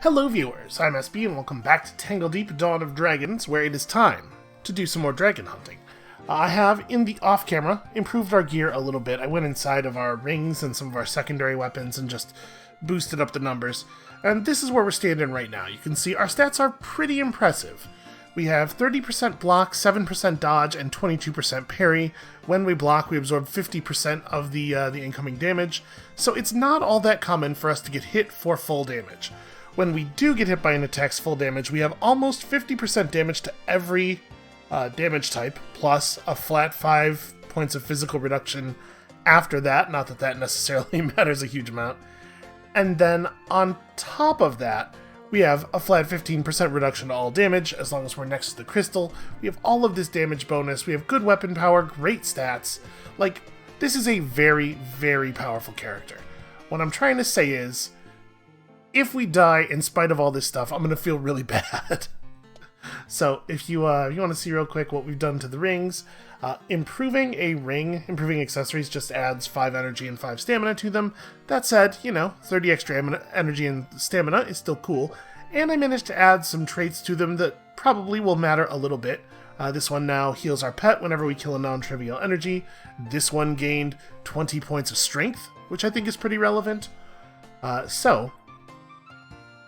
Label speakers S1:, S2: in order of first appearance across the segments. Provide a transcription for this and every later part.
S1: Hello viewers, I'm SB and welcome back to Tangledeep Dawn of Dragons, where it is time to do some more dragon hunting. I have, in the off-camera, improved our gear a little bit. I went inside of our rings and some of our secondary weapons and just boosted up the numbers. And this is where we're standing right now. You can see our stats are pretty impressive. We have 30% block, 7% dodge, and 22% parry. When we block, we absorb 50% of the incoming damage, so it's not all that common for us to get hit for full damage. When we do get hit by an attack's full damage, we have almost 50% damage to every damage type, plus a flat 5 points of physical reduction after that, not that that necessarily matters a huge amount. And then on top of that, we have a flat 15% reduction to all damage, as long as we're next to the crystal. We have all of this damage bonus, we have good weapon power, great stats. Like, this is a very, very powerful character. What I'm trying to say is, if we die in spite of all this stuff, I'm going to feel really bad. So, if you want to see real quick what we've done to the rings, improving a ring, improving accessories just adds 5 energy and 5 stamina to them. That said, 30 extra energy and stamina is still cool. And I managed to add some traits to them that probably will matter a little bit. This one now heals our pet whenever we kill a non-trivial energy. This one gained 20 points of strength, which I think is pretty relevant. So,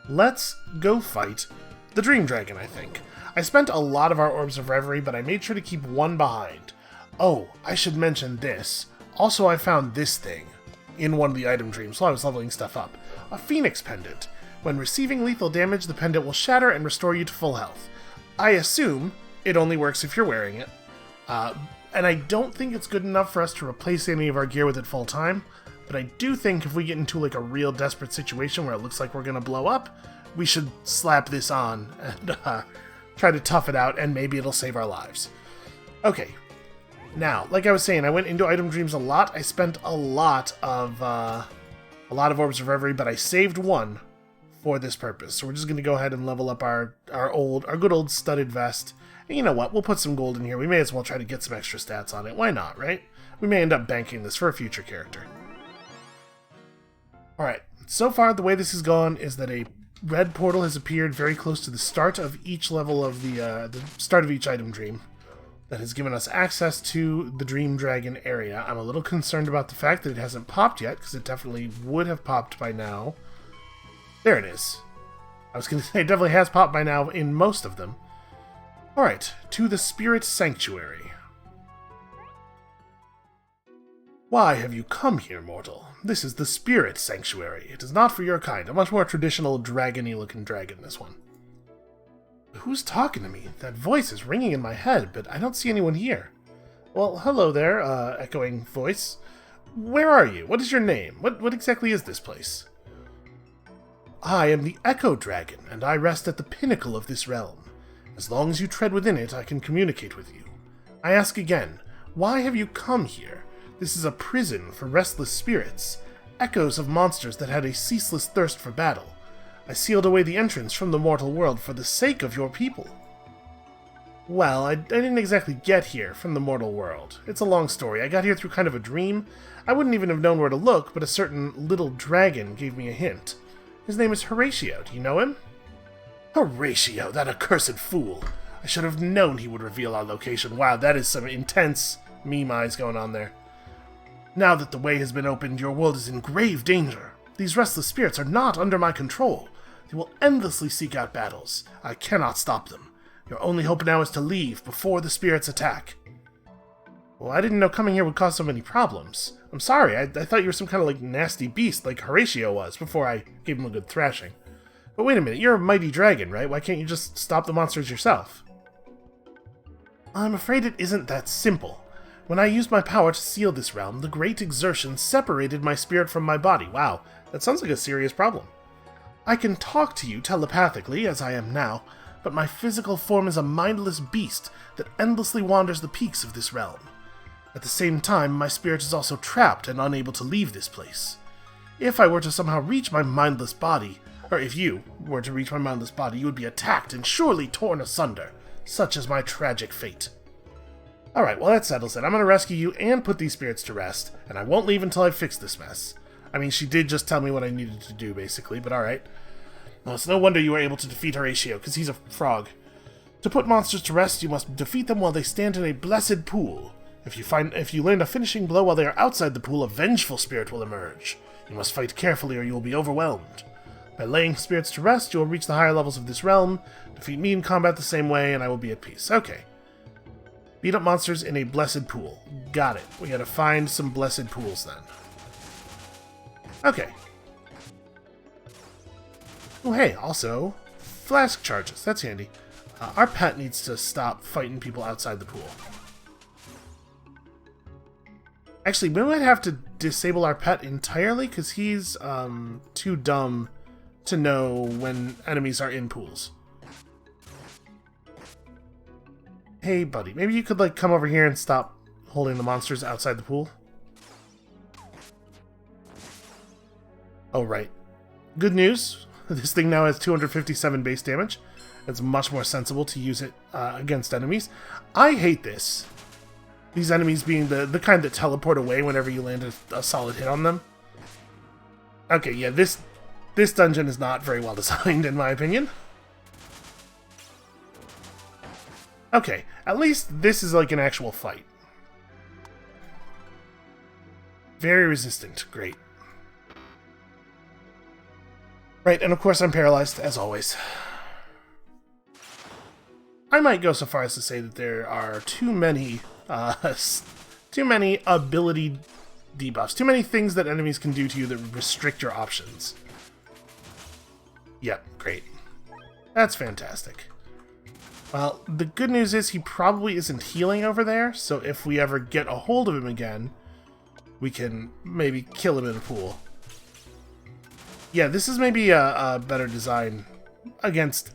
S1: let's go fight the Dream Dragon, I think. I spent a lot of our Orbs of Reverie, but I made sure to keep one behind. Oh, I should mention this. Also, I found this thing in one of the item dreams while I was leveling stuff up. A Phoenix Pendant. When receiving lethal damage, the pendant will shatter and restore you to full health. I assume it only works if you're wearing it. And I don't think it's good enough for us to replace any of our gear with it full time, but I do think if we get into like a real desperate situation where it looks like we're gonna blow up, we should slap this on and try to tough it out, and maybe it'll save our lives. Okay, now, like I was saying, I went into item dreams a lot. I spent a lot of Orbs of Reverie, but I saved one for this purpose. So we're just gonna go ahead and level up our good old studded vest. And you know what? We'll put some gold in here. We may as well try to get some extra stats on it. Why not, right? We may end up banking this for a future character. Alright, so far the way this has gone is that a red portal has appeared very close to the start of each level of the start of each item dream. That has given us access to the Dream Dragon area. I'm a little concerned about the fact that it hasn't popped yet, because it definitely would have popped by now. There it is. I was going to say it definitely has popped by now in most of them. Alright, to the Spirit Sanctuary. Why have you come here, mortal? This is the Spirit Sanctuary. It is not for your kind. A much more traditional dragon-y looking dragon, this one. Who's talking to me? That voice is ringing in my head, but I don't see anyone here. Well, hello there, echoing voice. Where are you? What is your name? What exactly is this place? I am the Echo Dragon, and I rest at the pinnacle of this realm. As long as you tread within it, I can communicate with you. I ask again, why have you come here? This is a prison for restless spirits, echoes of monsters that had a ceaseless thirst for battle. I sealed away the entrance from the mortal world for the sake of your people. Well, I didn't exactly get here from the mortal world. It's a long story. I got here through kind of a dream. I wouldn't even have known where to look, but a certain little dragon gave me a hint. His name is Horatio. Do you know him? Horatio, that accursed fool. I should have known he would reveal our location. Wow, that is some intense meme eyes going on there. Now that the way has been opened, your world is in grave danger. These restless spirits are not under my control. They will endlessly seek out battles. I cannot stop them. Your only hope now is to leave before the spirits attack. Well, I didn't know coming here would cause so many problems. I'm sorry, I thought you were some kind of nasty beast like Horatio was before I gave him a good thrashing. But wait a minute, you're a mighty dragon, right? Why can't you just stop the monsters yourself? I'm afraid it isn't that simple. When I used my power to seal this realm, the great exertion separated my spirit from my body. Wow, that sounds like a serious problem. I can talk to you telepathically, as I am now, but my physical form is a mindless beast that endlessly wanders the peaks of this realm. At the same time, my spirit is also trapped and unable to leave this place. If I were to somehow reach my mindless body, or if you were to reach my mindless body, you would be attacked and surely torn asunder. Such is my tragic fate. Alright, well that settles it. I'm going to rescue you and put these spirits to rest, and I won't leave until I've fixed this mess. I mean, she did just tell me what I needed to do, basically, but alright. No, it's no wonder you were able to defeat Horatio, because he's a frog. To put monsters to rest, you must defeat them while they stand in a blessed pool. If you land a finishing blow while they are outside the pool, a vengeful spirit will emerge. You must fight carefully or you will be overwhelmed. By laying spirits to rest, you will reach the higher levels of this realm. Defeat me in combat the same way, and I will be at peace. Okay. Beat up monsters in a blessed pool. Got it. We gotta find some blessed pools then. Okay. Oh, hey, also, flask charges. That's handy. Our pet needs to stop fighting people outside the pool. Actually, we might have to disable our pet entirely, because he's too dumb to know when enemies are in pools. Hey, buddy, maybe you could, like, come over here and stop holding the monsters outside the pool? Oh, right. Good news. This thing now has 257 base damage. It's much more sensible to use it against enemies. I hate this. These enemies being the kind that teleport away whenever you land a solid hit on them. Okay, yeah, this dungeon is not very well designed, in my opinion. Okay, at least this is like an actual fight. Very resistant. Great. Right, and of course I'm paralyzed, as always. I might go so far as to say that there are too many ability debuffs. Too many things that enemies can do to you that restrict your options. Yep, great. That's fantastic. Well, the good news is he probably isn't healing over there, so if we ever get a hold of him again, we can maybe kill him in a pool. Yeah, this is maybe a better design against...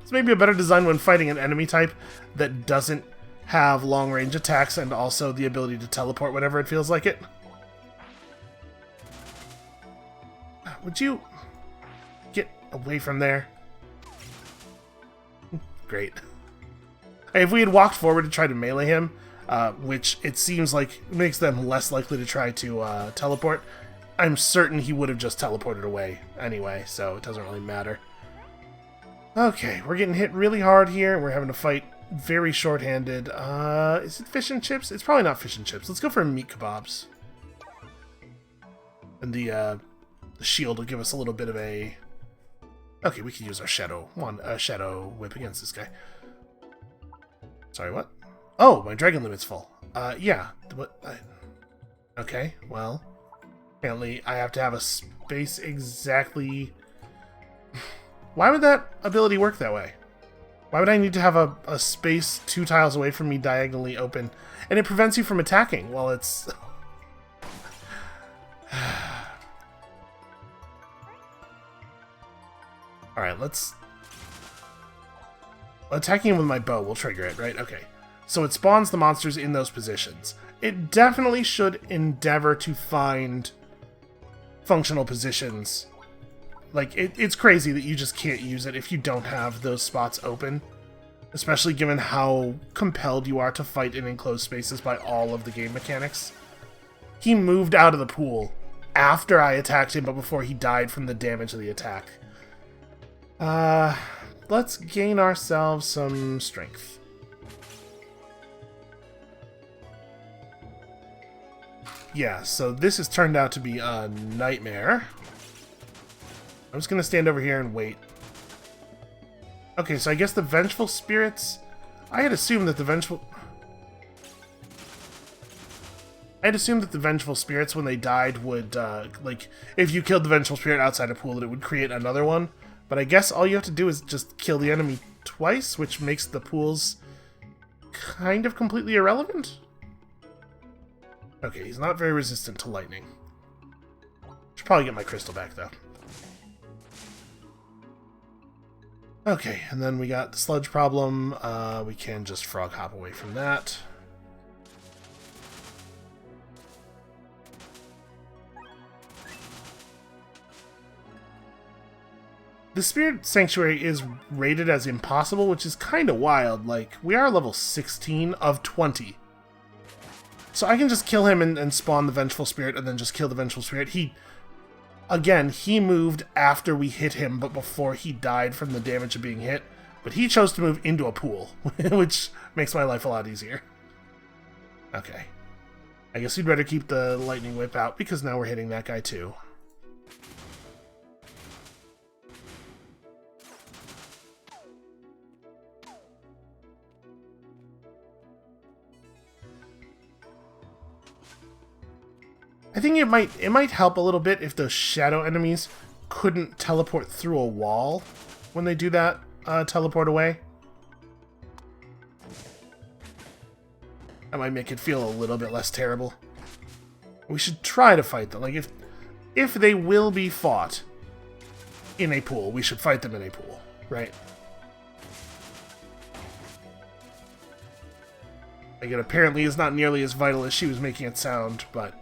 S1: It's maybe a better design when fighting an enemy type that doesn't have long-range attacks and also the ability to teleport whenever it feels like it. Would you get away from there? Great. If we had walked forward to try to melee him, which it seems like makes them less likely to try to teleport, I'm certain he would have just teleported away anyway, so it doesn't really matter. Okay, we're getting hit really hard here. We're having to fight very short-handed. Is it fish and chips? It's probably not fish and chips. Let's go for meat kebabs. And the shield will give us a little bit of a... Okay, we can use our shadow whip against this guy. Sorry, what? Oh, my dragon limit's full. Yeah. What? Okay, well... Apparently, I have to have a space exactly... Why would that ability work that way? Why would I need to have a space 2 tiles away from me diagonally open? And it prevents you from attacking while it's... Alright, let's... Attacking with my bow will trigger it, right? Okay. So it spawns the monsters in those positions. It definitely should endeavor to find functional positions. Like, it's crazy that you just can't use it if you don't have those spots open. Especially given how compelled you are to fight in enclosed spaces by all of the game mechanics. He moved out of the pool after I attacked him, but before he died from the damage of the attack. Let's gain ourselves some strength. Yeah, so this has turned out to be a nightmare. I'm just going to stand over here and wait. Okay, so I guess the Vengeful Spirits... I had assumed that the Vengeful Spirits, when they died, would, like, if you killed the Vengeful Spirit outside a pool, that it would create another one. But I guess all you have to do is just kill the enemy twice, which makes the pools kind of completely irrelevant. Okay, he's not very resistant to lightning. Should probably get my crystal back, though. Okay, and then we got the sludge problem. We can just frog hop away from that. The Spirit Sanctuary is rated as impossible, which is kind of wild. Like, we are level 16 of 20. So I can just kill him and spawn the Vengeful Spirit and then just kill the Vengeful Spirit. Again, he moved after we hit him, but before he died from the damage of being hit. But he chose to move into a pool, which makes my life a lot easier. Okay. I guess we'd better keep the lightning whip out, because now we're hitting that guy too. I think it might help a little bit if those shadow enemies couldn't teleport through a wall when they do that teleport away. That might make it feel a little bit less terrible. We should try to fight them. Like, if they will be fought in a pool, we should fight them in a pool, right? Like, it apparently is not nearly as vital as she was making it sound, but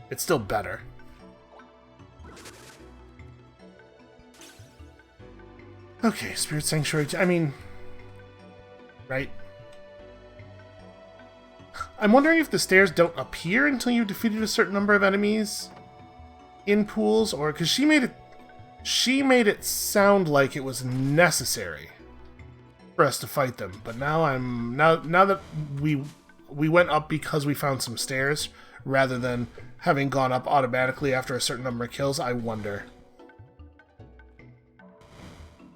S1: it's still better. Okay, Spirit Sanctuary. I mean, right? I'm wondering if the stairs don't appear until you've defeated a certain number of enemies in pools, or because she made it sound like it was necessary for us to fight them. But now now that we went up because we found some stairs rather than having gone up automatically after a certain number of kills, I wonder.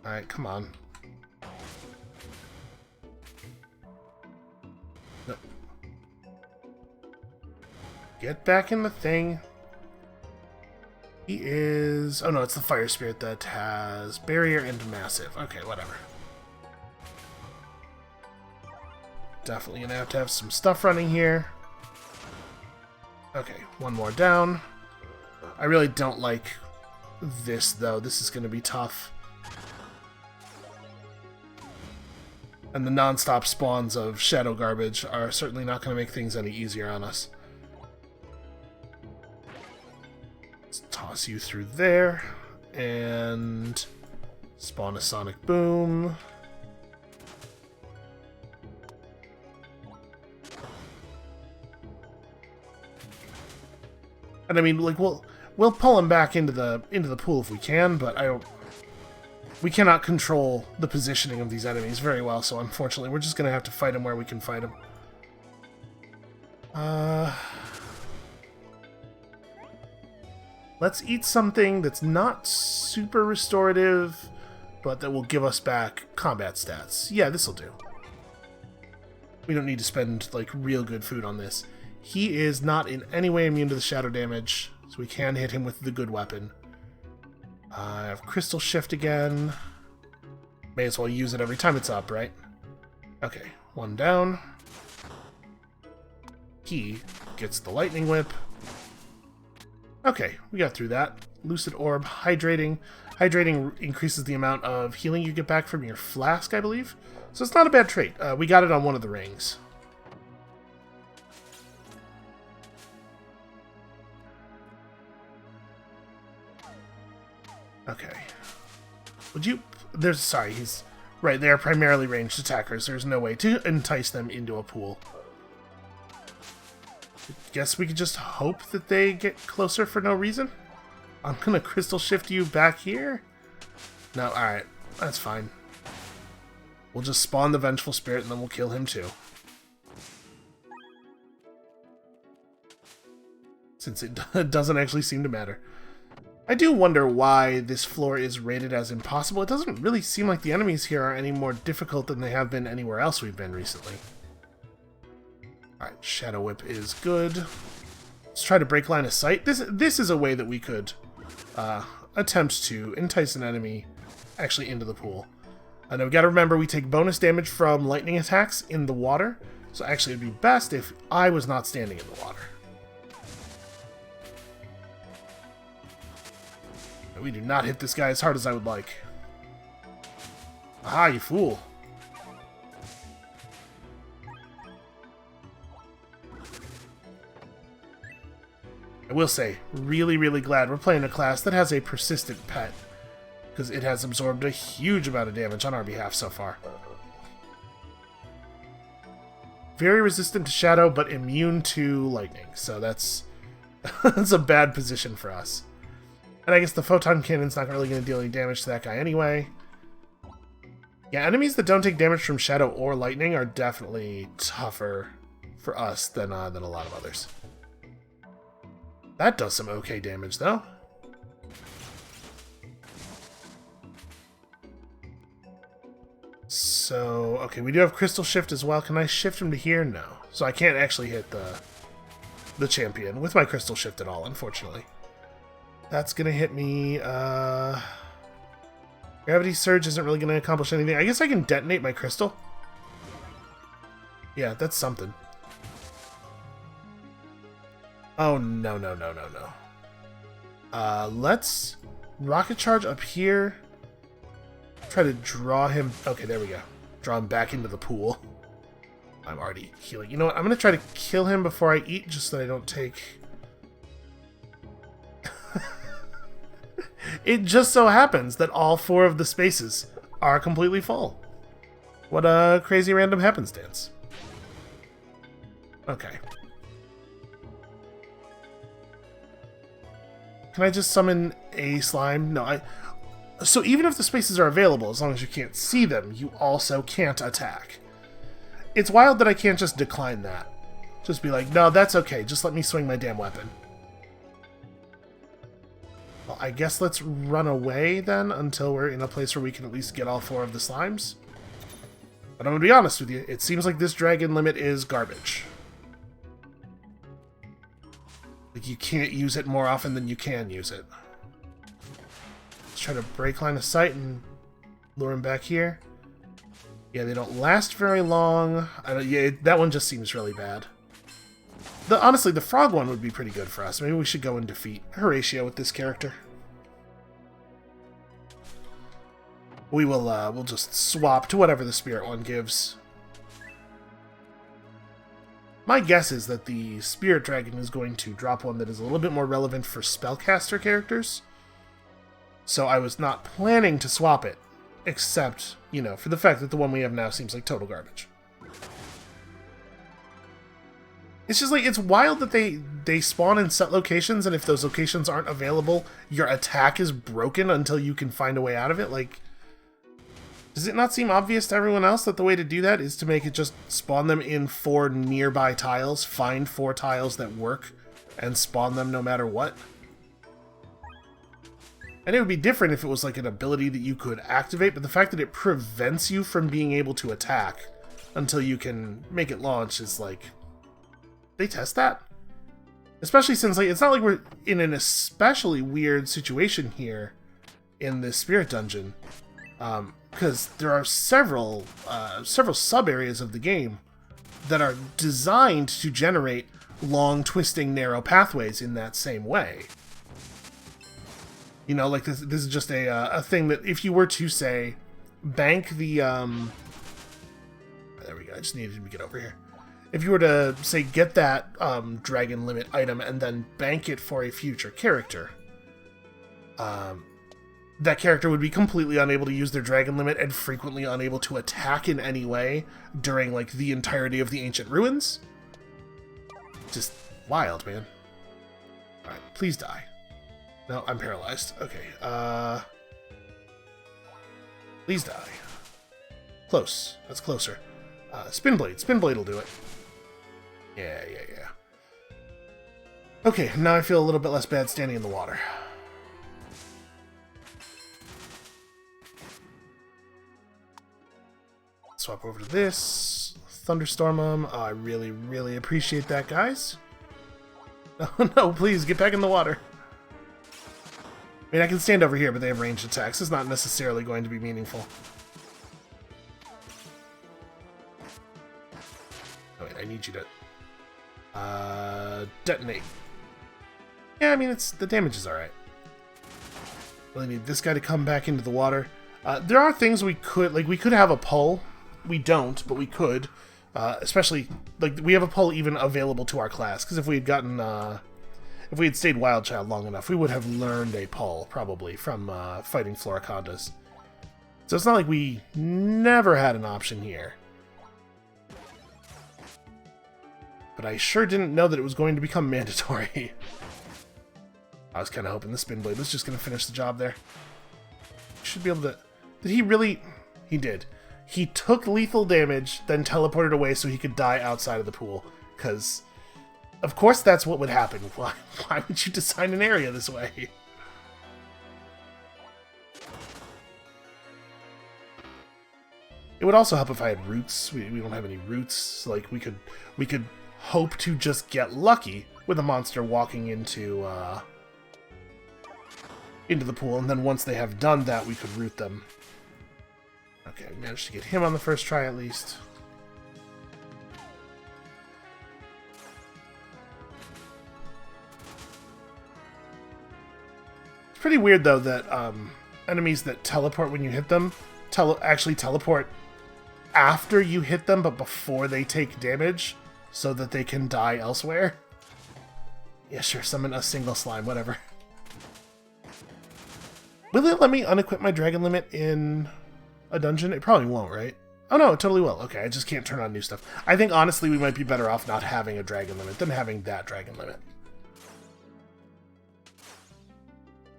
S1: All right, come on. Get back in the thing. He is... Oh no, it's the fire spirit that has barrier and massive. Okay, whatever. Definitely gonna have to have some stuff running here. Okay, one more down. I really don't like this, though. This is gonna be tough. And the non-stop spawns of shadow garbage are certainly not gonna make things any easier on us. Let's toss you through there, and spawn a sonic boom. And I mean, like, we'll pull him back into the pool if we can, but we cannot control the positioning of these enemies very well. So unfortunately, we're just gonna have to fight him where we can fight him. Let's eat something that's not super restorative, but that will give us back combat stats. Yeah, this'll do. We don't need to spend, like, real good food on this. He is not in any way immune to the shadow damage, so we can hit him with the good weapon. I have Crystal Shift again. May as well use it every time it's up, right? Okay, one down. He gets the Lightning Whip. Okay, we got through that. Lucid Orb, Hydrating. Hydrating increases the amount of healing you get back from your flask, I believe. So it's not a bad trait. We got it on one of the rings. Okay. Would you... Sorry, he's... Right, they are primarily ranged attackers. There's no way to entice them into a pool. Guess we could just hope that they get closer for no reason? I'm gonna Crystal Shift you back here? No, alright. That's fine. We'll just spawn the Vengeful Spirit and then we'll kill him too. Since it doesn't actually seem to matter. I do wonder why this floor is rated as impossible. It doesn't really seem like the enemies here are any more difficult than they have been anywhere else we've been recently. Alright, Shadow Whip is good. Let's try to break line of sight. This is a way that we could attempt to entice an enemy actually into the pool. Now we gotta remember we take bonus damage from lightning attacks in the water, so actually it'd be best if I was not standing in the water. We do not hit this guy as hard as I would like. Ah, you fool. I will say, really, really glad we're playing a class that has a persistent pet, because it has absorbed a huge amount of damage on our behalf so far. Very resistant to shadow, but immune to lightning, so that's, that's a bad position for us. And I guess the photon cannon's not really going to deal any damage to that guy anyway. Yeah, enemies that don't take damage from shadow or lightning are definitely tougher for us than a lot of others. That does some okay damage, though. So, okay, we do have Crystal Shift as well. Can I shift him to here? No. So I can't actually hit the champion with my Crystal Shift at all, unfortunately. That's going to hit me. Gravity Surge isn't really going to accomplish anything. I guess I can detonate my crystal. Yeah, that's something. Oh, no, no, no, no, no. Let's Rocket Charge up here. Try to draw him. Okay, there we go. Draw him back into the pool. I'm already healing. You know what? I'm going to try to kill him before I eat, just so that I don't take... It just so happens that all 4 of the spaces are completely full. What a crazy random happenstance. Okay. Can I just summon a slime? No, So even if the spaces are available, as long as you can't see them, you also can't attack. It's wild that I can't just decline that. Just be like, no, that's okay, just let me swing my damn weapon. Well, I guess let's run away then until we're in a place where we can at least get all 4 of the slimes. But I'm gonna be honest with you, it seems like this dragon limit is garbage. Like, you can't use it more often than you can use it. Let's try to break line of sight and lure him back here. Yeah, they don't last very long. Yeah, that one just seems really bad. Honestly, the frog one would be pretty good for us. Maybe we should go and defeat Horatio with this character. We'll just swap to whatever the spirit one gives. My guess is that the spirit dragon is going to drop one that is a little bit more relevant for spellcaster characters. So I was not planning to swap it, except, you know, for the fact that the one we have now seems like total garbage. It's just like, it's wild that they spawn in set locations, and if those locations aren't available, your attack is broken until you can find a way out of it. Like, does it not seem obvious to everyone else that the way to do that is to make it just spawn them in 4 nearby tiles, find 4 tiles that work, and spawn them no matter what? And it would be different if it was like an ability that you could activate, but the fact that it prevents you from being able to attack until you can make it launch is like... They test that? Especially since, like, it's not like we're in an especially weird situation here in this spirit dungeon. Because there are several sub-areas of the game that are designed to generate long, twisting, narrow pathways in that same way. You know, like, this is just a thing that if you were to, say, bank the... There we go, I just needed to get over here. If you were to, say, get that dragon limit item and then bank it for a future character, that character would be completely unable to use their dragon limit and frequently unable to attack in any way during, like, the entirety of the Ancient Ruins. Just wild, man. Alright, please die. No, I'm paralyzed. Okay, please die. Close. That's closer. Spin Blade. Spin Blade will do it. Yeah. Okay, now I feel a little bit less bad standing in the water. Swap over to this. Thunderstorm them. Oh, I really, really appreciate that, guys. No, please, get back in the water. I mean, I can stand over here, but they have ranged attacks. It's not necessarily going to be meaningful. Oh, wait, I need you to... detonate. Yeah, I mean, the damage is alright. Really need this guy to come back into the water. There are things we could... Like, we could have a pull. We don't, but we could. Especially, like, we have a pull even available to our class. Because if we had gotten... if we had stayed Wild Child long enough, we would have learned a pull, probably, from fighting Floricondas. So it's not like we never had an option here. But I sure didn't know that it was going to become mandatory. I was kind of hoping the spin blade was just going to finish the job there. Should be able to... Did he really... He did. He took lethal damage, then teleported away so he could die outside of the pool. Because, of course that's what would happen. Why would you design an area this way? It would also help if I had roots. We don't have any roots. So, like, we could hope to just get lucky with a monster walking into the pool, and then once they have done that, we could root them. Okay, we managed to get him on the first try at least. It's pretty weird though that enemies that teleport when you hit them actually teleport after you hit them, but before they take damage, so that they can die elsewhere. Yeah, sure, summon a single slime, whatever. Will it let me unequip my dragon limit in a dungeon? It probably won't, right? Oh no, it totally will. Okay, I just can't turn on new stuff. I think, honestly, we might be better off not having a dragon limit than having that dragon limit.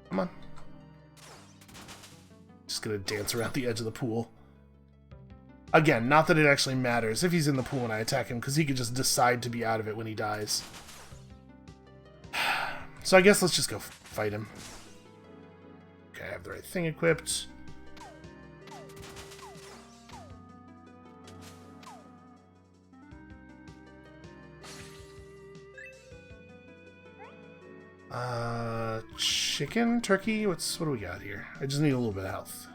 S1: Come on. Just gonna dance around the edge of the pool. Again, not that it actually matters if he's in the pool when I attack him, because he could just decide to be out of it when he dies. So I guess let's just go fight him. Okay, I have the right thing equipped. Chicken? Turkey? What do we got here? I just need a little bit of health.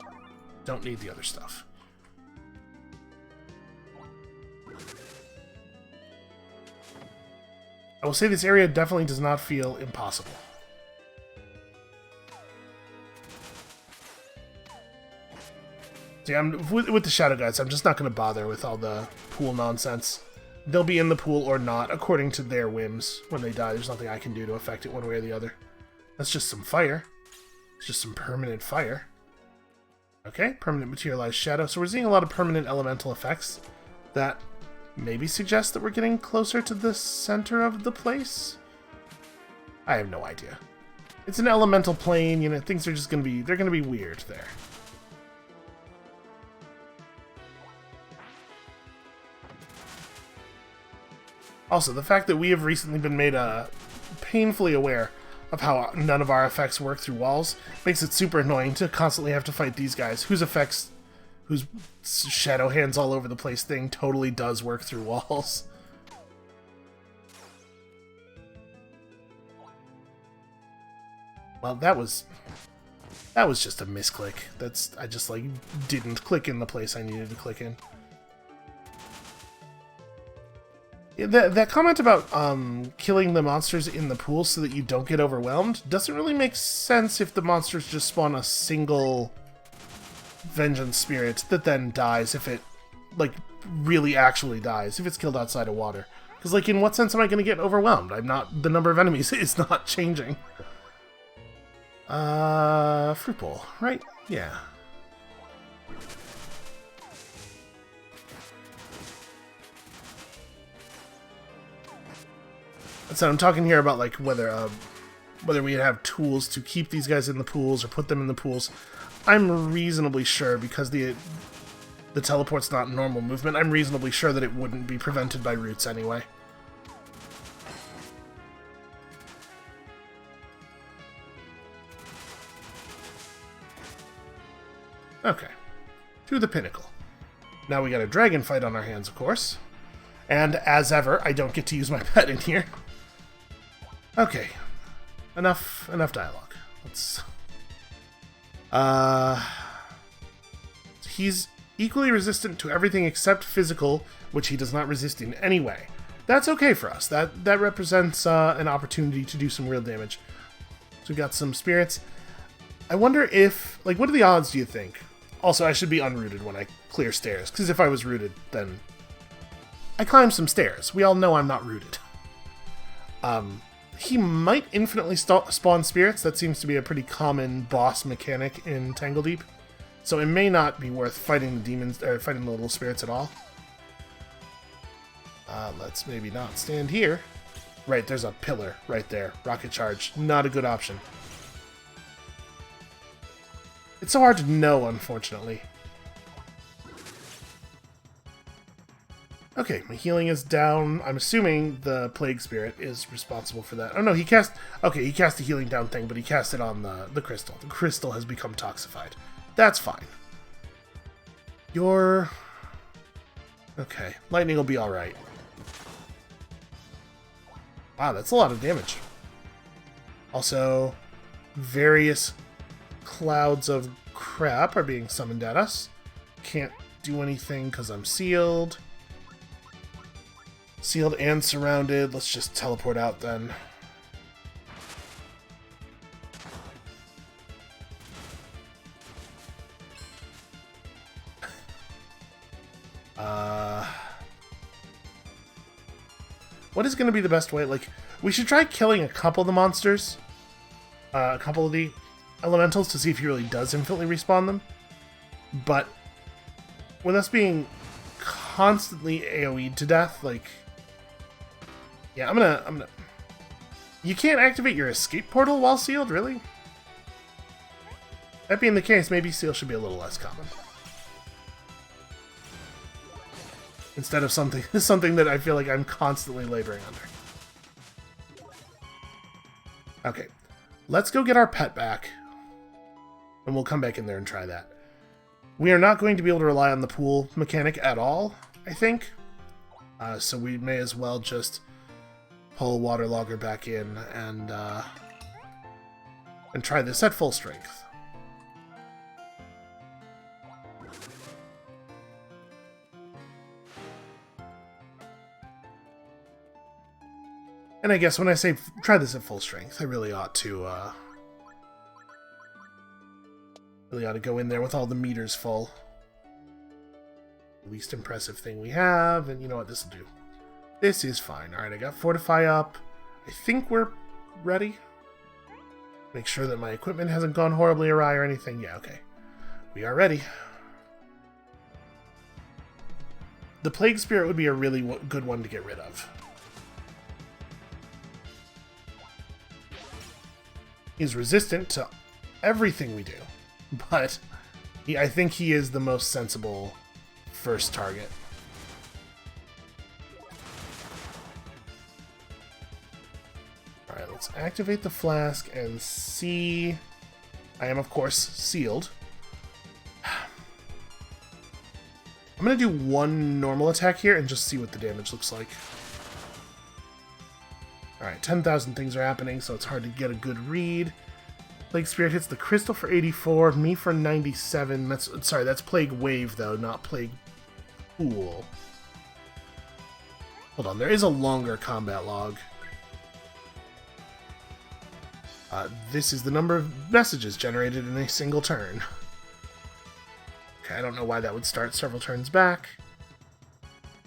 S1: Don't need the other stuff. I will say this area definitely does not feel impossible. See, with the Shadow Guys, I'm just not going to bother with all the pool nonsense. They'll be in the pool or not, according to their whims. When they die, there's nothing I can do to affect it one way or the other. That's just some fire. It's just some permanent fire. Okay, permanent materialized shadow. So we're seeing a lot of permanent elemental effects that maybe suggest that we're getting closer to the center of the place? I have no idea. It's an elemental plane, you know, things are just going to be, they're going to be weird there. Also, the fact that we have recently been made painfully aware of how none of our effects work through walls makes it super annoying to constantly have to fight these guys, whose effects, whose shadow hands all over the place thing totally does work through walls. Well, that was just a misclick. I just like didn't click in the place I needed to click in. That comment about killing the monsters in the pool so that you don't get overwhelmed doesn't really make sense if the monsters just spawn a single vengeance spirit that then dies if it, like, really actually dies, if it's killed outside of water. Because, like, in what sense am I going to get overwhelmed? The number of enemies is not changing. Fruit bowl, right? Yeah. So I'm talking here about, like, whether we have tools to keep these guys in the pools or put them in the pools. I'm reasonably sure, because the teleport's not normal movement, I'm reasonably sure that it wouldn't be prevented by roots anyway. Okay. To the Pinnacle. Now we got a dragon fight on our hands, of course. And, as ever, I don't get to use my pet in here. Okay. Enough dialogue. Let's... He's equally resistant to everything except physical, which he does not resist in any way. That's okay for us. That represents an opportunity to do some real damage. So we got some spirits. I wonder if... Like, what are the odds, do you think? Also, I should be unrooted when I clear stairs, because if I was rooted, then... I climbed some stairs. We all know I'm not rooted. He might infinitely spawn spirits. That seems to be a pretty common boss mechanic in Tangledeep. So it may not be worth fighting the demons, or fighting the little spirits at all. Let's maybe not stand here. Right, there's a pillar right there. Rocket charge. Not a good option. It's so hard to know, unfortunately. Okay, my healing is down. I'm assuming the Plague Spirit is responsible for that. Oh no, he cast... Okay, he cast the healing down thing, but he cast it on the crystal. The crystal has become toxified. That's fine. You're... Okay, lightning will be alright. Wow, that's a lot of damage. Also, various clouds of crap are being summoned at us. Can't do anything because I'm sealed. Sealed and surrounded. Let's just teleport out then. What is going to be the best way? Like, we should try killing a couple of the monsters. A couple of the elementals to see if he really does infinitely respawn them. But with us being constantly AoE'd to death, like... Yeah, I'm gonna... You can't activate your escape portal while sealed, really? That being the case, maybe seal should be a little less common. Instead of something that I feel like I'm constantly laboring under. Okay, let's go get our pet back. And we'll come back in there and try that. We are not going to be able to rely on the pool mechanic at all, I think. So we may as well just pull Waterlogger back in and try this at full strength. And I guess when I say try this at full strength, I really ought to go in there with all the meters full. Least impressive thing we have, and you know what, this will do. This is fine. Alright, I got Fortify up. I think we're ready. Make sure that my equipment hasn't gone horribly awry or anything. Yeah, okay. We are ready. The Plague Spirit would be a really good one to get rid of. He's resistant to everything we do, but I think he is the most sensible first target. Alright, let's activate the flask and see... I am, of course, sealed. I'm going to do one normal attack here and just see what the damage looks like. Alright, 10,000 things are happening, so it's hard to get a good read. Plague Spirit hits the crystal for 84, me for 97. That's Plague Wave, though, not Plague Pool. Hold on, there is a longer combat log. This is the number of messages generated in a single turn. Okay, I don't know why that would start several turns back.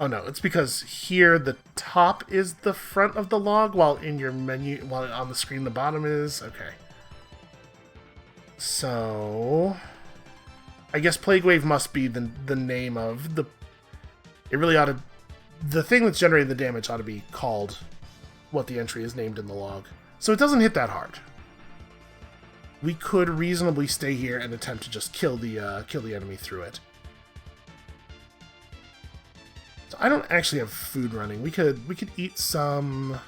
S1: Oh no, it's because here the top is the front of the log, while in your menu, while on the screen the bottom is. Okay. So I guess Plague Wave must be the name of the... It really ought to... The thing that's generating the damage ought to be called what the entry is named in the log. So it doesn't hit that hard. We could reasonably stay here and attempt to just kill the enemy through it. So I don't actually have food running. We could eat some...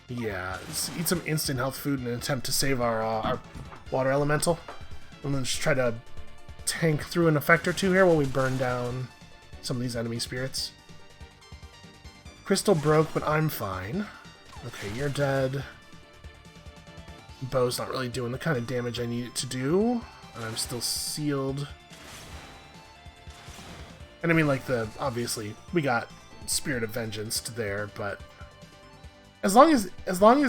S1: Yeah, eat some instant health food in an attempt to save our water elemental. And then just try to tank through an effect or two here while we burn down some of these enemy spirits. Crystal broke, but I'm fine. Okay, you're dead. Bow's not really doing the kind of damage I need it to do. And I'm still sealed. And I mean, like, obviously, we got Spirit of Vengeance to there, but as long as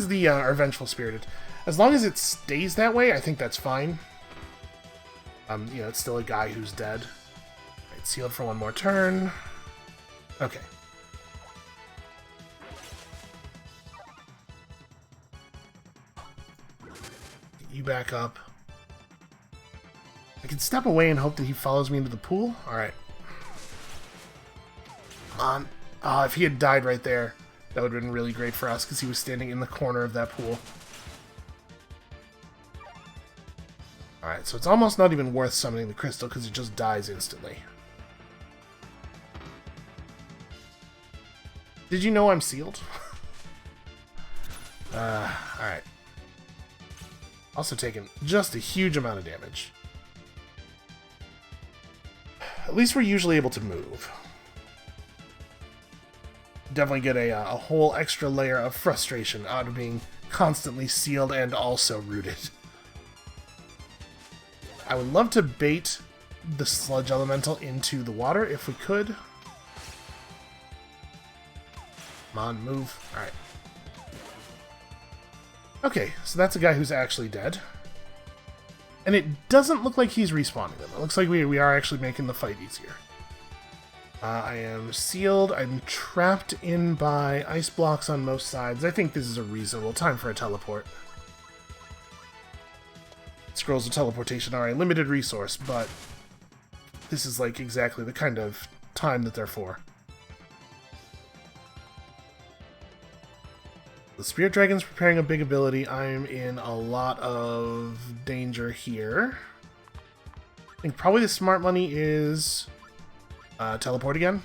S1: the our Vengeful Spirit, as long as it stays that way, I think that's fine. You know, it's still a guy who's dead. Right, sealed for one more turn. Okay. Get you back up. I can step away and hope that he follows me into the pool. All right. Come on. Oh, if he had died right there, That would have been really great for us because he was standing in the corner of that pool. Alright, so it's almost not even worth summoning the crystal because it just dies instantly. Did you know I'm sealed? Alright. Also taking just a huge amount of damage. At least we're usually able to move. Definitely get a whole extra layer of frustration out of being constantly sealed and also rooted. I would love to bait the sludge elemental into the water if we could. Come on, move. Alright. Okay, so that's a guy who's actually dead. And it doesn't look like he's respawning them. It looks like we are actually making the fight easier. I am sealed. I'm trapped in by ice blocks on most sides. I think this is a reasonable time for a teleport. Scrolls of teleportation are a limited resource, but this is like exactly the kind of time that they're for. The Spirit Dragon's preparing a big ability. I'm in a lot of danger here. I think probably the smart money is teleport again.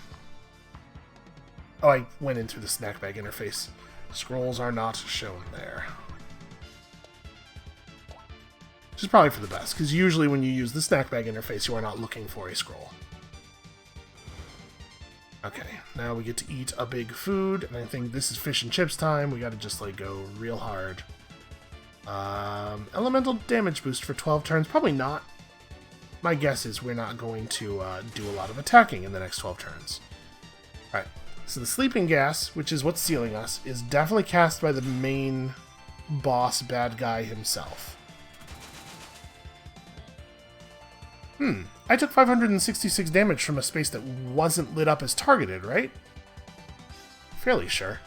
S1: Oh, I went into the snack bag interface. Scrolls are not shown there. Which is probably for the best, because usually when you use the snack bag interface, you are not looking for a scroll. Okay, now we get to eat a big food, and I think this is fish and chips time. We gotta just, like, go real hard. Elemental damage boost for 12 turns? Probably not. My guess is we're not going to do a lot of attacking in the next 12 turns. Alright, so the sleeping gas, which is what's sealing us, is definitely cast by the main boss bad guy himself. I took 566 damage from a space that wasn't lit up as targeted, right? Fairly sure.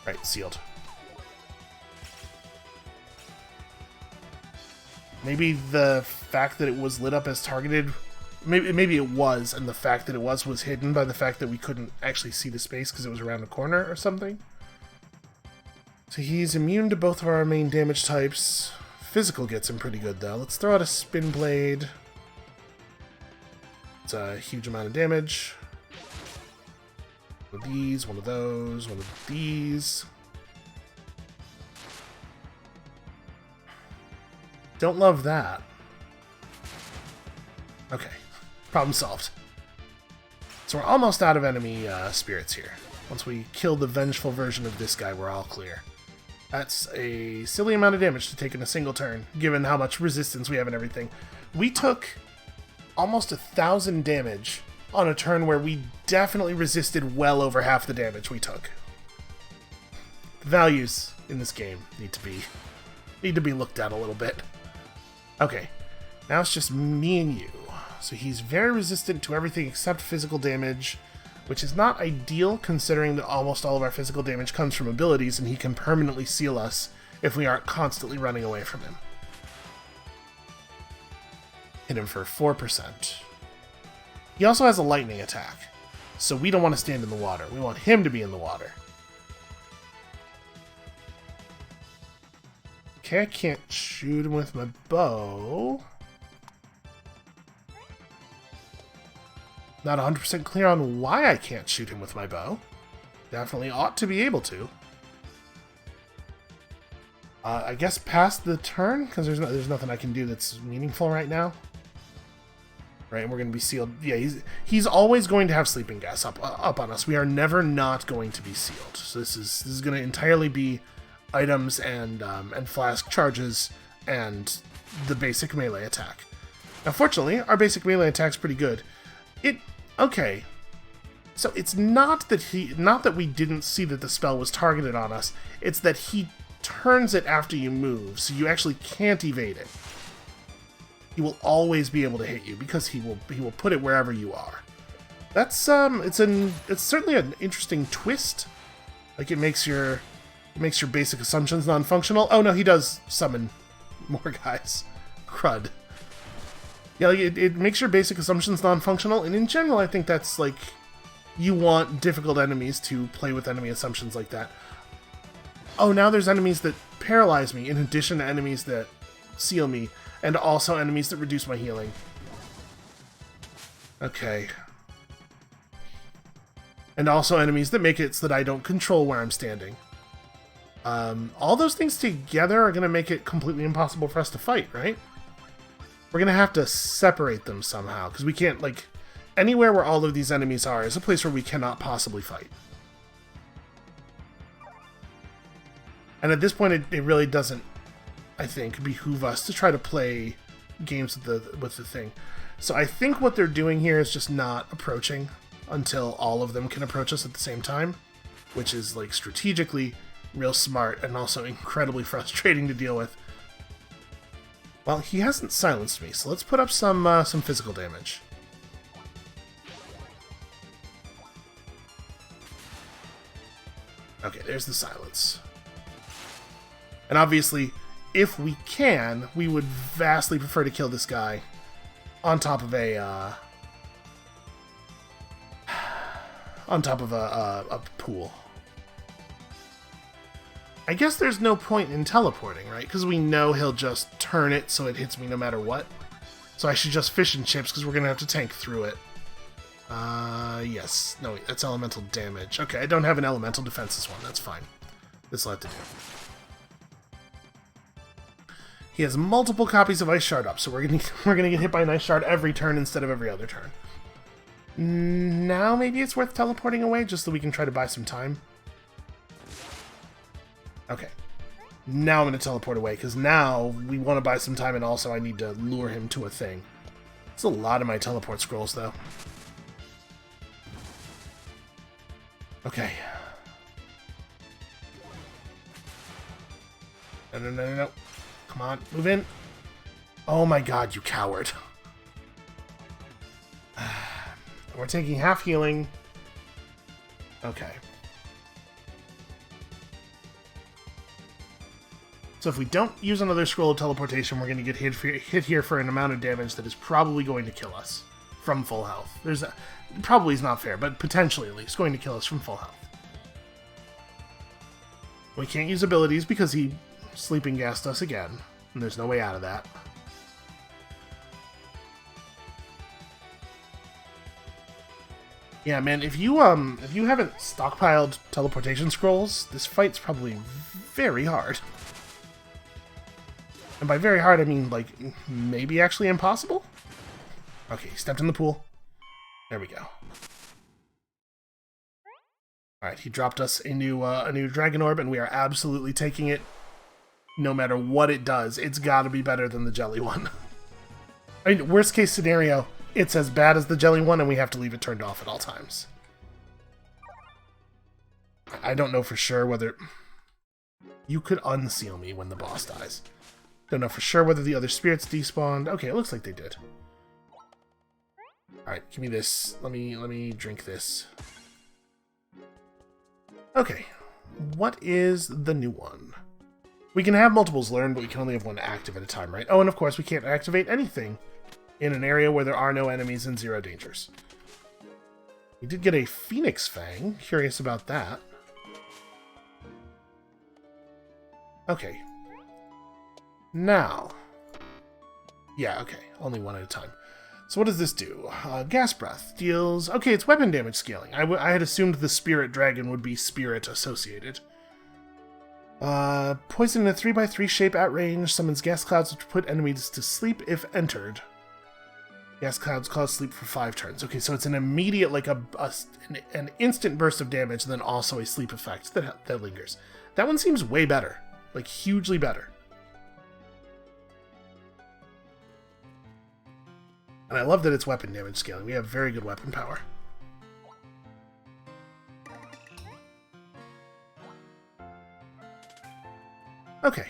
S1: Right, sealed. Maybe the fact that it was lit up as targeted... Maybe it was, and the fact that it was hidden by the fact that we couldn't actually see the space because it was around the corner or something. So he's immune to both of our main damage types. Physical gets him pretty good, though. Let's throw out a spin blade. It's a huge amount of damage. One of these, one of those, one of these. Don't love that. Okay, problem solved. So we're almost out of enemy spirits here. Once we kill the vengeful version of this guy, we're all clear. That's a silly amount of damage to take in a single turn, given how much resistance we have and everything. We took almost 1,000 damage on a turn where we definitely resisted well over half the damage we took. The values in this game need to be looked at a little bit. Okay, now it's just me and you. So he's very resistant to everything except physical damage, which is not ideal considering that almost all of our physical damage comes from abilities and he can permanently seal us if we aren't constantly running away from him. Hit him for 4%. He also has a lightning attack, so we don't want to stand in the water. We want him to be in the water. Okay, I can't shoot him with my bow. Not 100% clear on why I can't shoot him with my bow. Definitely ought to be able to. I guess past the turn, because there's nothing I can do that's meaningful right now. Right, and we're going to be sealed. Yeah, he's always going to have sleeping gas up on us. We are never not going to be sealed. So this is going to entirely be items and flask charges and the basic melee attack. Now, fortunately, our basic melee attack's pretty good. Okay. So it's not that we didn't see that the spell was targeted on us. It's that he turns it after you move, so you actually can't evade it. He will always be able to hit you because he will put it wherever you are. That's it's certainly an interesting twist. Like it makes your basic assumptions non-functional. Oh no, he does summon more guys. Crud. Yeah, like it makes your basic assumptions non-functional, and in general, I think that's like you want difficult enemies to play with enemy assumptions like that. Oh, now there's enemies that paralyze me, in addition to enemies that seal me, and also enemies that reduce my healing. Okay. And also enemies that make it so that I don't control where I'm standing. All those things together are going to make it completely impossible for us to fight, right? We're going to have to separate them somehow, because we can't, like... Anywhere where all of these enemies are is a place where we cannot possibly fight. And at this point, it really doesn't, I think, behoove us to try to play games with the thing. So I think what they're doing here is just not approaching until all of them can approach us at the same time, which is, like, strategically real smart and also incredibly frustrating to deal with. Well, he hasn't silenced me, so let's put up some physical damage. Okay, there's the silence. And obviously, if we can, we would vastly prefer to kill this guy on top of a pool. I guess there's no point in teleporting, right? Because we know he'll just turn it so it hits me no matter what. So I should just fish and chips because we're going to have to tank through it. Yes. No, wait, that's elemental damage. Okay, I don't have an elemental defense this one. That's fine. This will have to do. He has multiple copies of Ice Shard up, so we're gonna get hit by an Ice Shard every turn instead of every other turn. Now maybe it's worth teleporting away just so we can try to buy some time. Okay. Now I'm going to teleport away, because now we want to buy some time, and also I need to lure him to a thing. It's a lot of my teleport scrolls, though. Okay. No. Come on, move in. Oh my god, you coward. We're taking half healing. Okay. So if we don't use another scroll of teleportation, we're going to get hit here for an amount of damage that is probably going to kill us from full health. Probably is not fair, but potentially at least going to kill us from full health. We can't use abilities because he sleeping gassed us again, and there's no way out of that. Yeah, man, if you haven't stockpiled teleportation scrolls, this fight's probably very hard. And by very hard, I mean, like, maybe actually impossible? Okay, stepped in the pool. There we go. Alright, he dropped us a new Dragon Orb, and we are absolutely taking it. No matter what it does, it's gotta be better than the Jelly one. I mean, worst case scenario, it's as bad as the Jelly one, and we have to leave it turned off at all times. I don't know for sure whether... You could unseal me when the boss dies. Don't know for sure whether the other spirits despawned. Okay, it looks like they did. Alright, give me this. Let me drink this. Okay. What is the new one? We can have multiples learned, but we can only have one active at a time, right? Oh, and of course we can't activate anything in an area where there are no enemies and zero dangers. We did get a Phoenix Fang. Curious about that. Okay. Now. Yeah, okay. Only one at a time. So what does this do? Gas Breath deals... Okay, it's weapon damage scaling. I had assumed the Spirit Dragon would be Spirit associated. Poison in a 3x3 shape at range summons gas clouds which put enemies to sleep if entered. Gas clouds cause sleep for 5 turns. Okay, so it's an immediate, like an instant burst of damage, and then also a sleep effect that lingers. That one seems way better. Like, hugely better. And I love that it's weapon damage scaling. We have very good weapon power. Okay.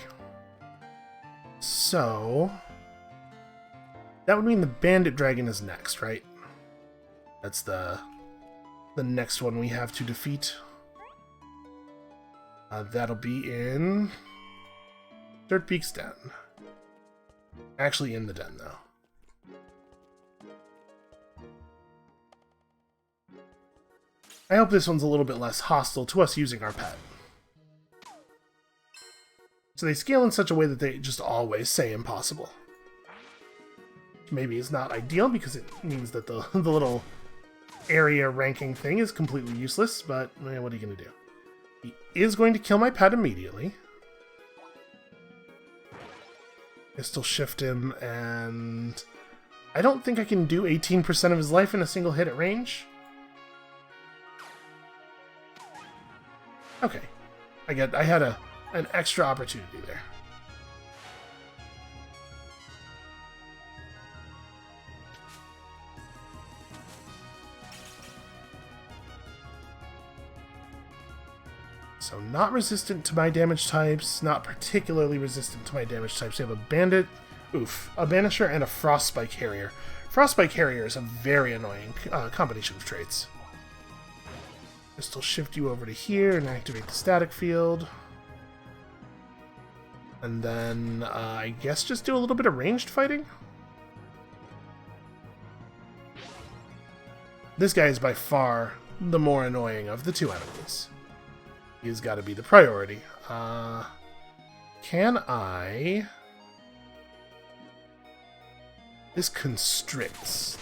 S1: So... that would mean the Bandit Dragon is next, right? That's the next one we have to defeat. That'll be in... Dirtbeak's Den. Actually in the den, though. I hope this one's a little bit less hostile to us using our pet. So they scale in such a way that they just always say impossible. Maybe it's not ideal because it means that the little area ranking thing is completely useless, but what are you going to do? He is going to kill my pet immediately. Pistol shift him, and I don't think I can do 18% of his life in a single hit at range. Okay. I had an extra opportunity there. So not resistant to my damage types, not particularly resistant to my damage types. We have a bandit, a banisher, and a frostspike harrier. Frostspike harrier is a very annoying combination of traits. Pistol shift you over to here and activate the static field. And then, I guess just do a little bit of ranged fighting? This guy is by far the more annoying of the two enemies. He's got to be the priority. Can I... This constricts.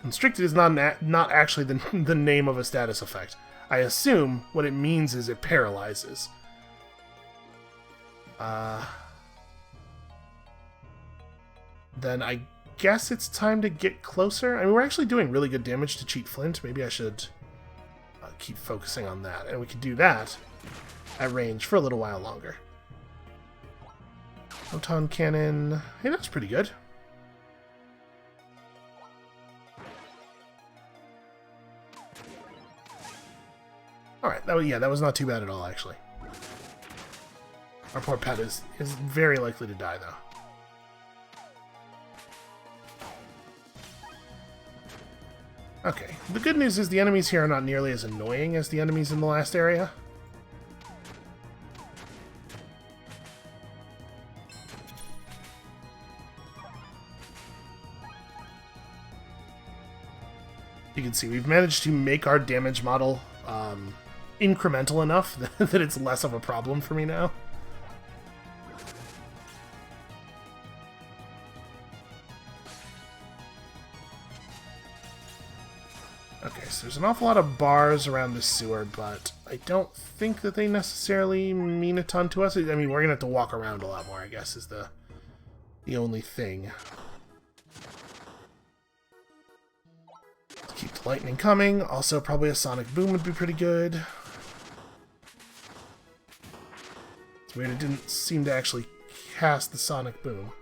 S1: Constricted is not actually the name of a status effect. I assume what it means is it paralyzes. Then I guess it's time to get closer. I mean, we're actually doing really good damage to cheat flint. Maybe I should keep focusing on that. And we can do that at range for a little while longer. Photon cannon. Hey, that's pretty good. Alright, that was not too bad at all, actually. Our poor pet is very likely to die, though. Okay, the good news is the enemies here are not nearly as annoying as the enemies in the last area. You can see we've managed to make our damage model incremental enough that it's less of a problem for me now. Okay, so there's an awful lot of bars around the sewer, but I don't think that they necessarily mean a ton to us. I mean, we're going to have to walk around a lot more, I guess, is the only thing. Keep the lightning coming. Also, probably a sonic boom would be pretty good. It's weird, it didn't seem to actually cast the sonic boom.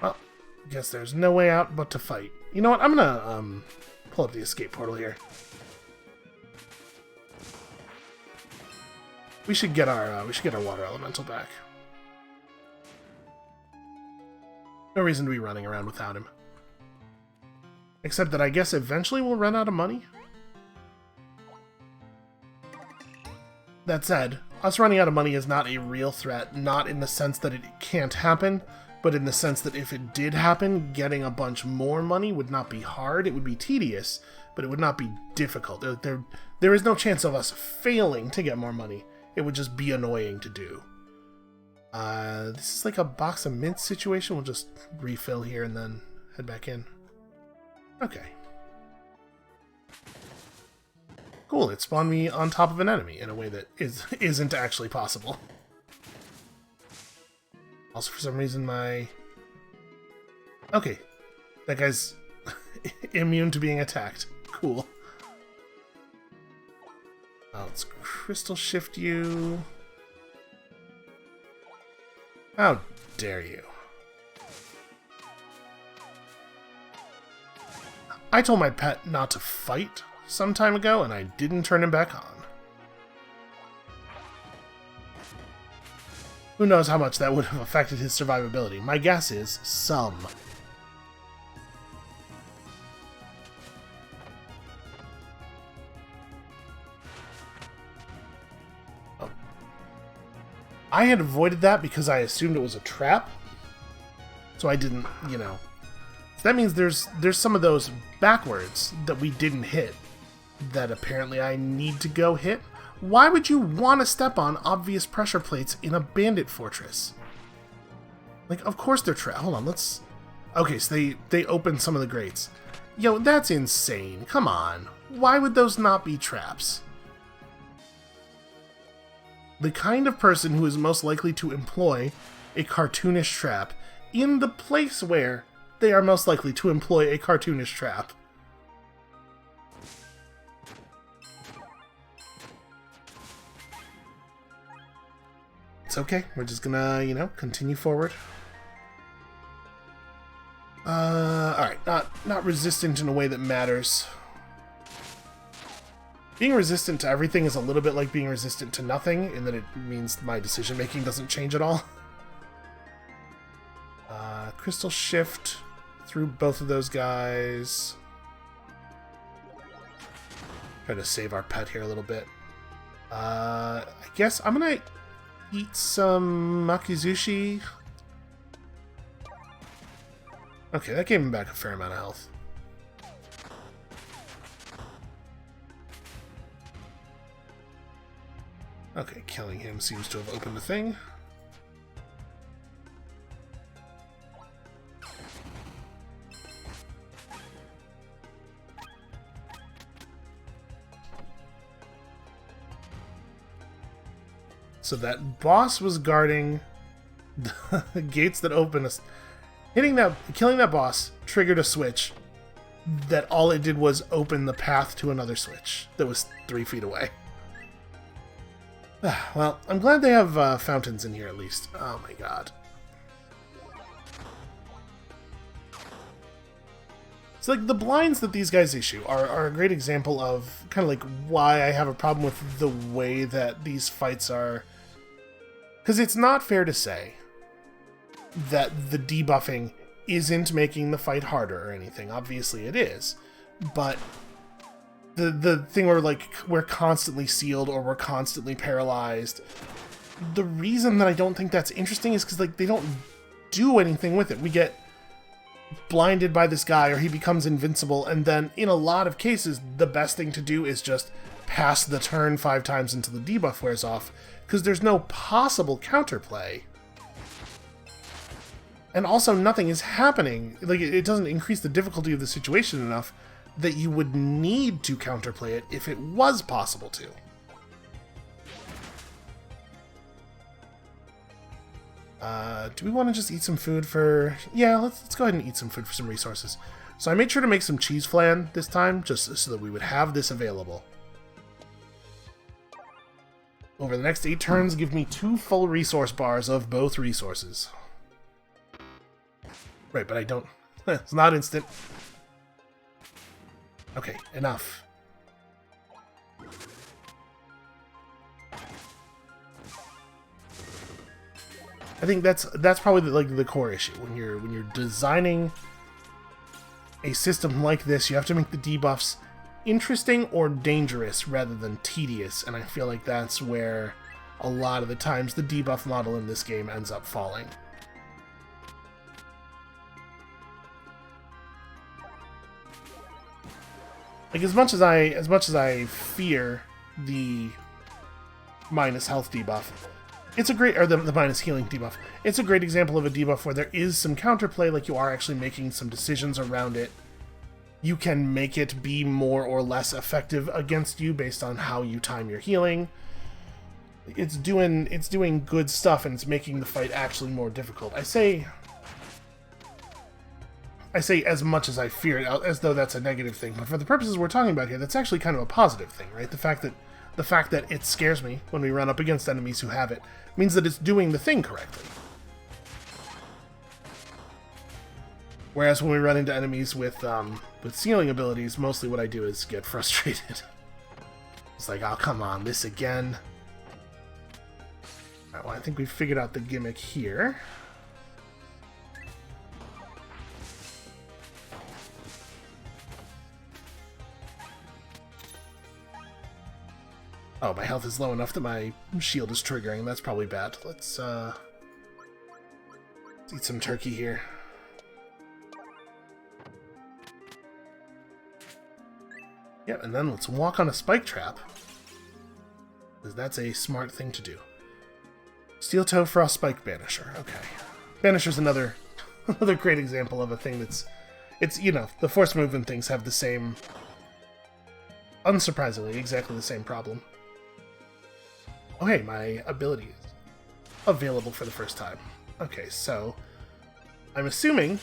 S1: Well, I guess there's no way out but to fight. You know what? I'm gonna pull up the escape portal here. We should get our water elemental back. No reason to be running around without him. Except that I guess eventually we'll run out of money. That said, us running out of money is not a real threat, not in the sense that it can't happen, but in the sense that if it did happen, getting a bunch more money would not be hard. It would be tedious, but it would not be difficult. There is no chance of us failing to get more money. It would just be annoying to do. This is like a box of mints situation. We'll just refill here and then head back in. Okay. Cool, it spawned me on top of an enemy in a way that isn't actually possible. Also, for some reason, Okay, that guy's immune to being attacked. Cool. Let's crystal shift you. How dare you? I told my pet not to fight some time ago, and I didn't turn him back on. Who knows how much that would have affected his survivability? My guess is some. Oh. I had avoided that because I assumed it was a trap. So I didn't, So that means there's some of those backwards that we didn't hit that apparently I need to go hit. Why would you want to step on obvious pressure plates in a Bandit Fortress? Like, of course they're hold on, let's... Okay, so they open some of the grates. Yo, that's insane. Come on. Why would those not be traps? The kind of person who is most likely to employ a cartoonish trap in the place where they are most likely to employ a cartoonish trap. It's okay. We're just gonna, you know, continue forward. Alright. Not resistant in a way that matters. Being resistant to everything is a little bit like being resistant to nothing, in that it means my decision-making doesn't change at all. Crystal Shift through both of those guys. Try to save our pet here a little bit. I guess I'm gonna eat some makizushi. Okay, that gave him back a fair amount of health. Okay, killing him seems to have opened the thing. So that boss was guarding the gates that open us. Killing that boss triggered a switch that all it did was open the path to another switch that was 3 feet away. Well, I'm glad they have fountains in here at least. Oh my god. So like the blinds that these guys issue are a great example of kind of like why I have a problem with the way that these fights are. Because it's not fair to say that the debuffing isn't making the fight harder or anything. Obviously it is. But the thing where like we're constantly sealed or we're constantly paralyzed, the reason that I don't think that's interesting is because like they don't do anything with it. We get blinded by this guy or he becomes invincible, and then in a lot of cases the best thing to do is just pass the turn 5 times until the debuff wears off, because there's no possible counterplay. And also nothing is happening. Like, it doesn't increase the difficulty of the situation enough that you would need to counterplay it if it was possible to. Do we want to just eat some food for... Yeah, let's go ahead and eat some food for some resources. So I made sure to make some cheese flan this time, just so that we would have this available. Over the next 8 turns, give me 2 full resource bars of both resources. Right, but I don't... It's not instant. Okay, enough. I think that's probably the core issue when you're designing a system like this. You have to make the debuffs interesting or dangerous rather than tedious, and I feel like that's where a lot of the times the debuff model in this game ends up falling. Like as much as I fear the minus health debuff, it's a great, or the minus healing debuff. It's a great example of a debuff where there is some counterplay, like you are actually making some decisions around it. You can make it be more or less effective against you based on how you time your healing. It's doing good stuff, and it's making the fight actually more difficult. I say as much as I fear it, as though that's a negative thing, but for the purposes we're talking about here, that's actually kind of a positive thing, right? The fact that it scares me when we run up against enemies who have it means that it's doing the thing correctly. Whereas when we run into enemies with sealing abilities, mostly what I do is get frustrated. It's like, oh, come on, this again. Alright, well, I think we've figured out the gimmick here. Oh, my health is low enough that my shield is triggering. That's probably bad. Let's eat some turkey here. Yep, and then let's walk on a spike trap. Because that's a smart thing to do. Steel Toe Frost Spike Banisher. Okay. Banisher's another great example of a thing that's... It's, you know, the force movement things have the same... Unsurprisingly, exactly the same problem. Oh hey, my ability is available for the first time. Okay, so... I'm assuming,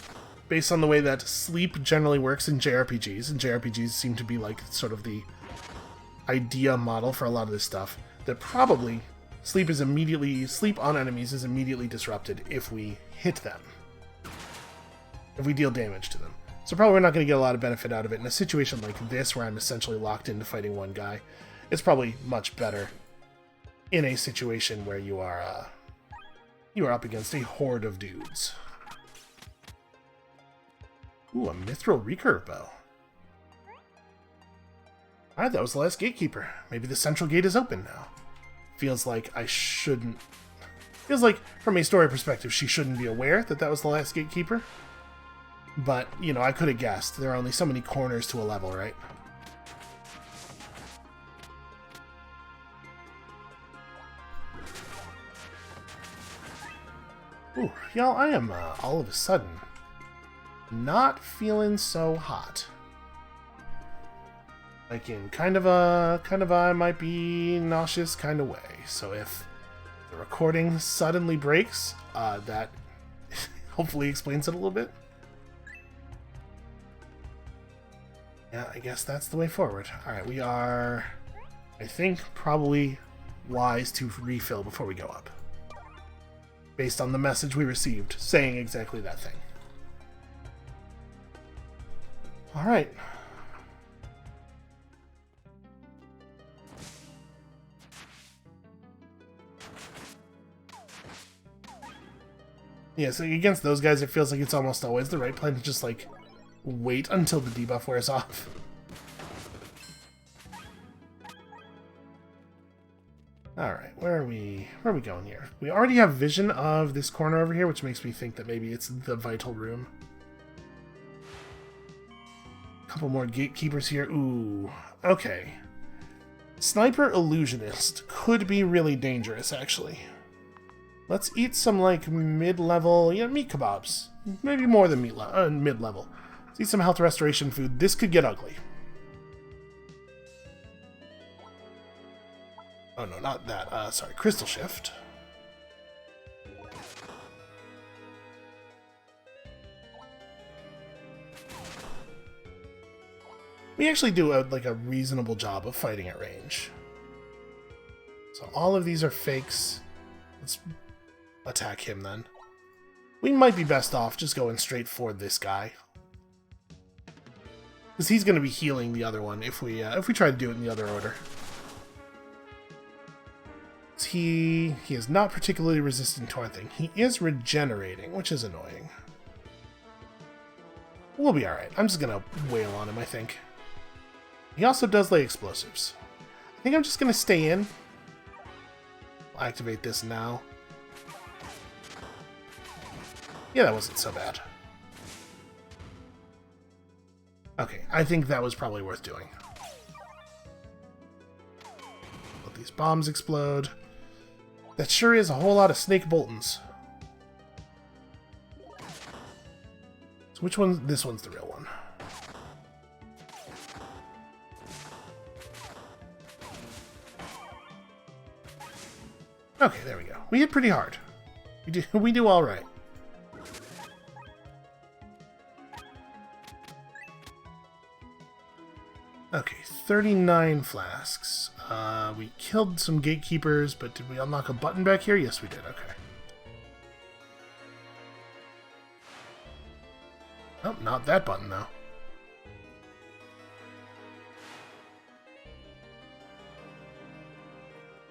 S1: based on the way that sleep generally works in JRPGs, and JRPGs seem to be like sort of the idea model for a lot of this stuff, that probably sleep on enemies is immediately disrupted if we hit them. If we deal damage to them. So probably we're not going to get a lot of benefit out of it. In a situation like this, where I'm essentially locked into fighting one guy, it's probably much better in a situation where you are up against a horde of dudes. Ooh, a mithril recurve bow. Alright, that was the last gatekeeper. Maybe the central gate is open now. Feels like I shouldn't... Feels like, from a story perspective, she shouldn't be aware that that was the last gatekeeper. But, you know, I could have guessed. There are only so many corners to a level, right? Ooh, y'all, I am, all of a sudden, not feeling so hot. Like in kind of a I might be nauseous kind of way. So if the recording suddenly breaks, that hopefully explains it a little bit. Yeah, I guess that's the way forward. Alright, we are, I think, probably wise to refill before we go up. Based on the message we received, saying exactly that thing. Alright. Yeah, so against those guys, it feels like it's almost always the right plan to just, like, wait until the debuff wears off. Alright, where are we going here? We already have vision of this corner over here, which makes me think that maybe it's the vital room. A couple more gatekeepers here. Ooh, okay. Sniper Illusionist could be really dangerous, actually. Let's eat some, like, mid-level, meat kebabs. Maybe more than mid-level. Let's eat some health restoration food. This could get ugly. Oh, no, not that. Sorry, Crystal Shift. We actually do, a reasonable job of fighting at range. So all of these are fakes. Let's attack him, then. We might be best off just going straight for this guy. Because he's going to be healing the other one if we try to do it in the other order. He is not particularly resistant to anything. He is regenerating, which is annoying. We'll be alright. I'm just going to wail on him, I think. He also does lay explosives. I think I'm just going to stay in. I'll activate this now. Yeah, that wasn't so bad. Okay, I think that was probably worth doing. Let these bombs explode. That sure is a whole lot of snake boltons. So which one? This one's the real one. Okay, there we go. We hit pretty hard. We do all right. Okay, 39 flasks. We killed some gatekeepers, but did we unlock a button back here? Yes, we did. Okay. Oh, not that button, though.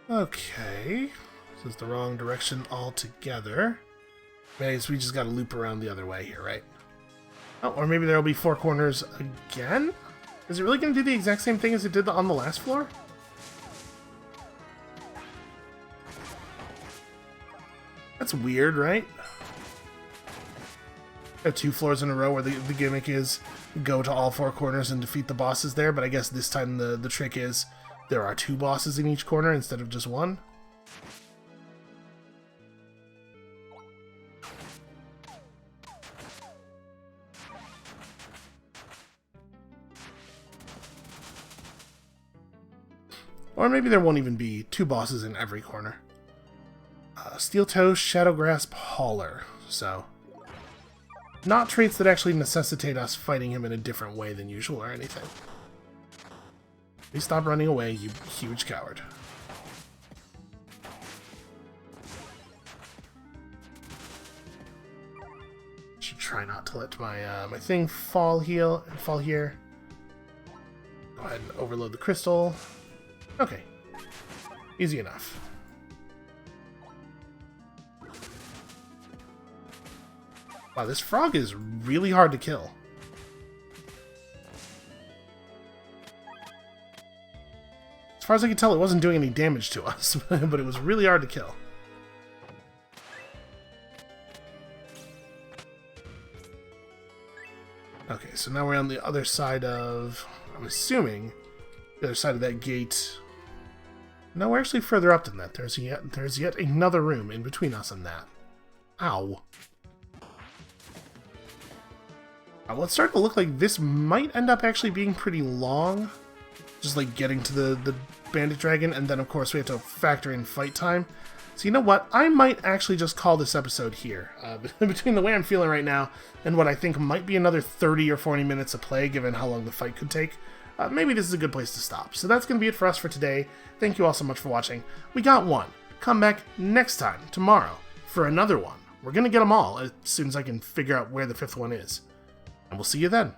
S1: Okay. This is the wrong direction altogether. Maybe we just gotta loop around the other way here, right? Oh, or maybe there'll be 4 corners again? Is it really going to do the exact same thing as it did on the last floor? That's weird, right? 2 floors in a row where the gimmick is go to all 4 corners and defeat the bosses there, but I guess this time the trick is there are 2 bosses in each corner instead of just 1. Or maybe there won't even be 2 bosses in every corner. Steel Toe, Shadow Grasp, Hauler. So, not traits that actually necessitate us fighting him in a different way than usual or anything. Please stop running away, you huge coward. Should try not to let my my thing fall here. Go ahead and overload the crystal. Okay, easy enough. Wow, this frog is really hard to kill. As far as I can tell, it wasn't doing any damage to us, but it was really hard to kill. Okay, so now we're on the other side of, I'm assuming, the other side of that gate. No, we're actually further up than that. There's yet another room in between us and that. Ow. Well, it's starting to look like this might end up actually being pretty long. Just like getting to the bandit dragon, and then of course we have to factor in fight time. So you know what? I might actually just call this episode here. Between the way I'm feeling right now and what I think might be another 30 or 40 minutes of play, given how long the fight could take, maybe this is a good place to stop. So that's going to be it for us for today. Thank you all so much for watching. We got one. Come back next time, tomorrow, for another one. We're going to get them all as soon as I can figure out where the 5th one is. And we'll see you then.